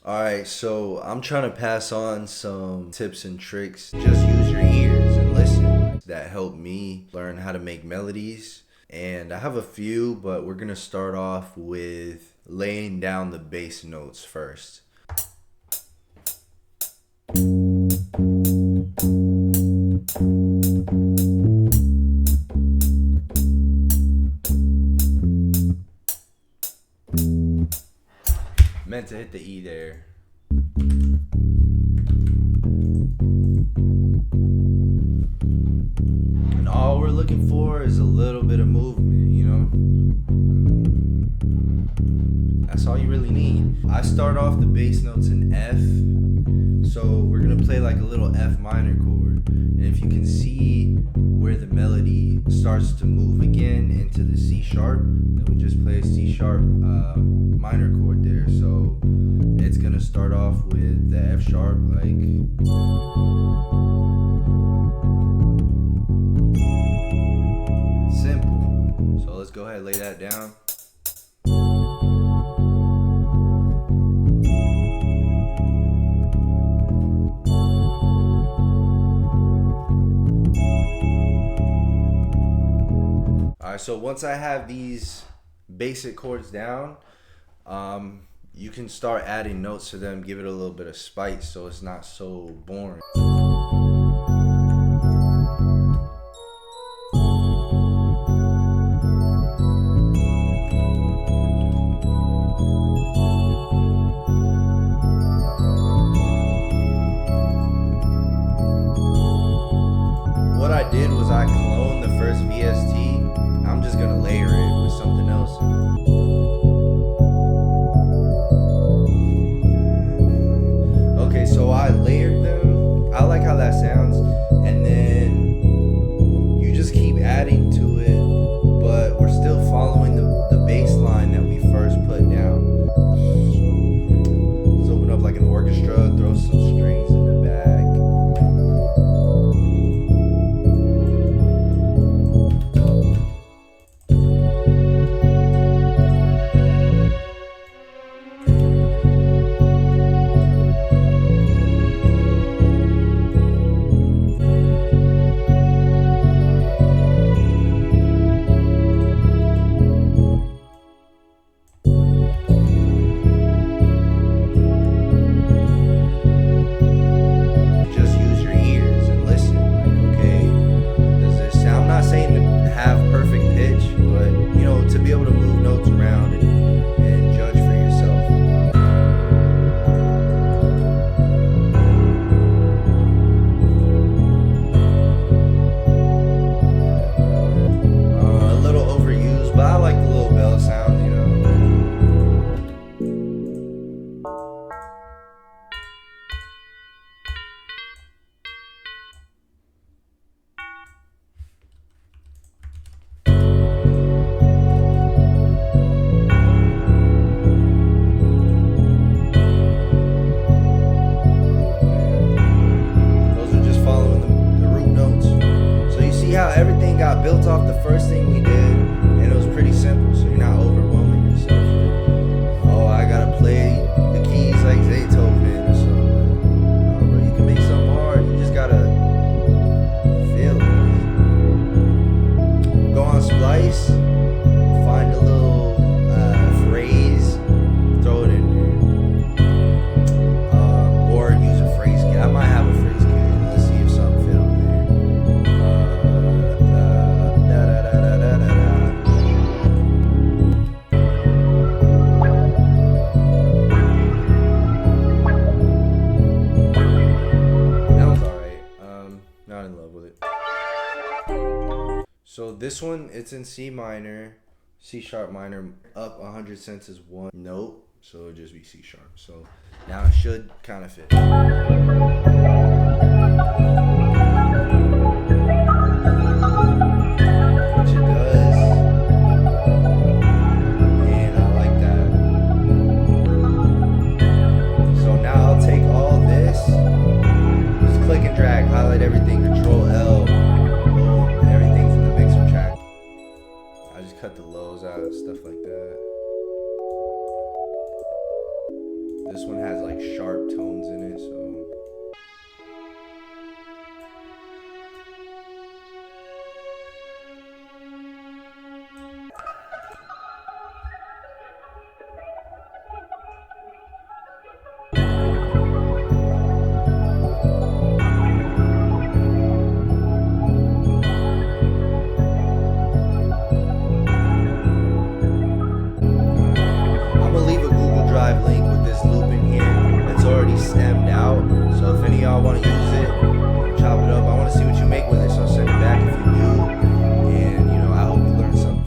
Alright, so I'm trying to pass on some tips and tricks. Just use your ears and listen. That helped me learn how to make melodies. And I have a few, but we're gonna start off with laying down the bass notes first. Meant to hit the E there. And all we're looking for is a little bit of movement, you know? That's all you really need. I start off the bass notes in F, so we're gonna play like a little F minor chord. And if you can see where the melody starts to move again into the C sharp, then we just play a C sharp minor chord there. So it's gonna start off with the F sharp, like simple. So let's go ahead and lay that down. Alright, so once I have these basic chords down, you can start adding notes to them, give it a little bit of spice so it's not so boring. What I did was I cloned the first VST. I'm just gonna layer it with something else. Okay, so I layered them. I like how that sounds. And then you just keep adding to it, but we're still following the bass line that we first put down. Let's open up like an orchestra, throw some strings in the back. Everything got built off the first thing we did, and it was pretty simple, so you're not overwhelming yourself with, oh, I gotta play the keys like Beethoven or something. Bro, you can make something hard, you just gotta feel it. Go on Splice, find a little phrase, throw it in there, or use a phrase kit. I might have a phrase kit. Let's see if something fit on there. Not in love with it. So this one, it's in C minor, C sharp minor, up 100 cents is one note, so it'll just be C sharp. So now it should kind of fit. Which it does. And I like that. So now I'll take all this, just click and drag, highlight everything, Control L, boom, everything's in the mixer track. I just cut the lows out, stuff like that. This one has like sharp tones in it, so. Link with this loop in here that's already stemmed out, so if any of y'all want to use it, chop it up. I want to see what you make with it, so send it back if you do, and I hope you learned something.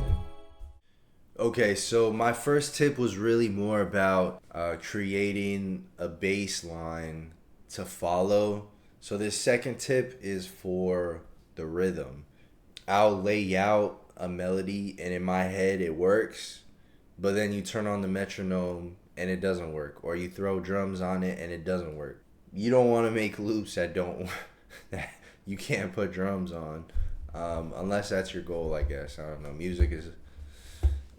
Okay, so my first tip was really more about creating a bass line to follow. So this second tip is for the rhythm. I'll lay out a melody and in my head it works, but then you turn on the metronome and it doesn't work, or you throw drums on it and it doesn't work. You don't want to make loops that you can't put drums on, unless that's your goal, I guess. I don't know. Music is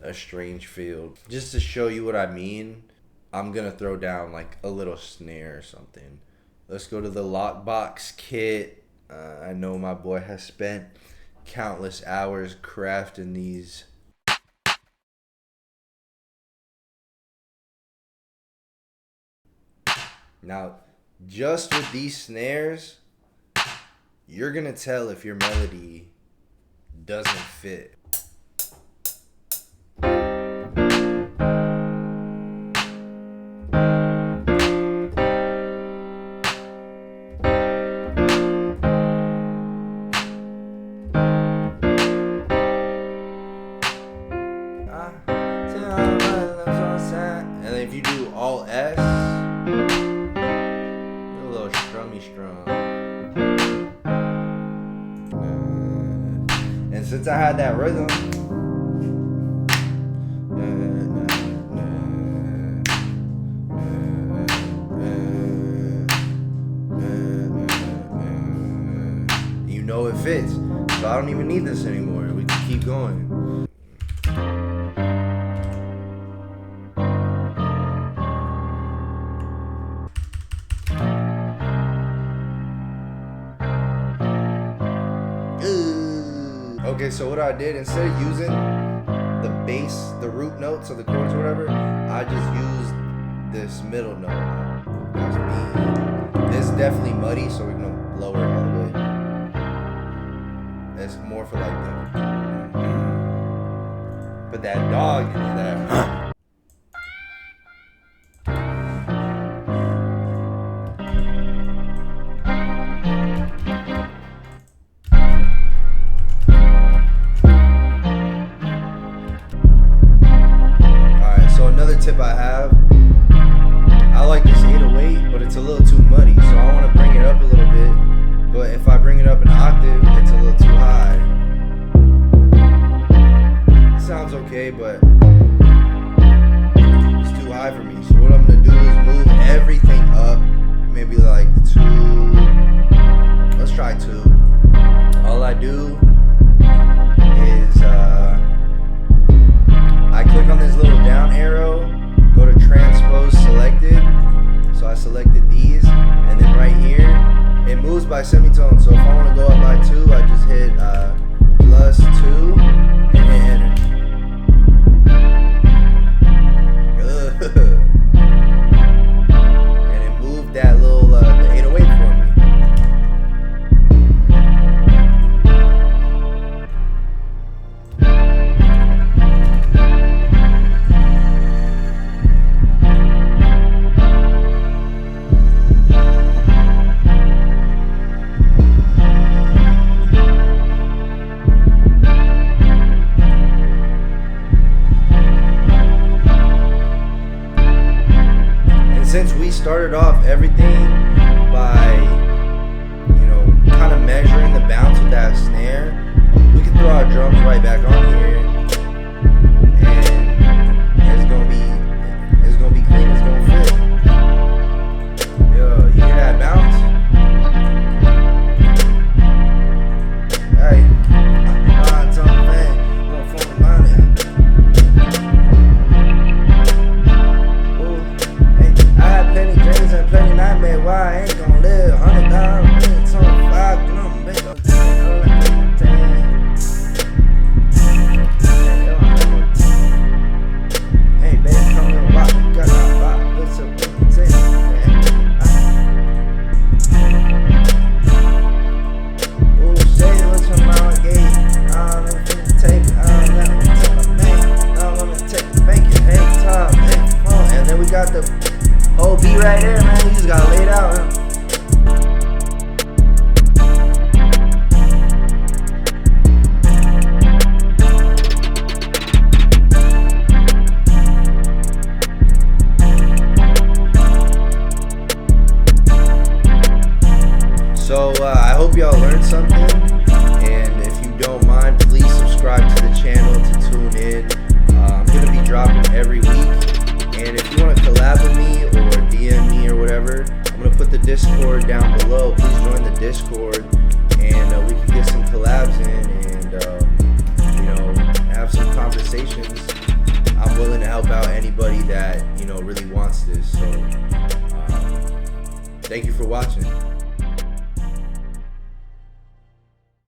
a strange field. Just to show you what I mean, I'm gonna throw down like a little snare or something. Let's go to the Lockbox kit. I know my boy has spent countless hours crafting these. Now, just with these snares, you're gonna tell if your melody doesn't fit. And then if you do all S, strong. And since I had that rhythm, it fits. So I don't even need this anymore. We can keep going. Okay, so what I did, instead of using the bass, the root notes of the chords or whatever, I just used this middle note. That's me. This is definitely muddy, so we're gonna lower it all the way. It's more for like the put that dog in there. Tip I have, I like this 808, but it's a little too muddy, so I want to bring it up a little bit, but if I bring it up an octave, it's a little too high. It sounds okay, but it's too high for me, so what I'm going to do is move everything up, maybe like 2, let's try 2. All I do is I click on this little down arrow, go to transpose selected, so I selected these, and then right here it moves by semitones, so if I want to go up by 2, I just hit +2 and hit enter. And it moved that little the 808 for me. Since we started off everything by, kind of measuring the bounce with that snare, we can throw our drums right back on here, and it's gonna be clean. It's gonna fit. Yo, you hear that bounce? Hey, I'm talking man, don't form about it. I had whatever. I'm gonna put the Discord down below. Please join the Discord, and we can get some collabs in, and have some conversations. I'm willing to help out anybody that really wants this. So thank you for watching.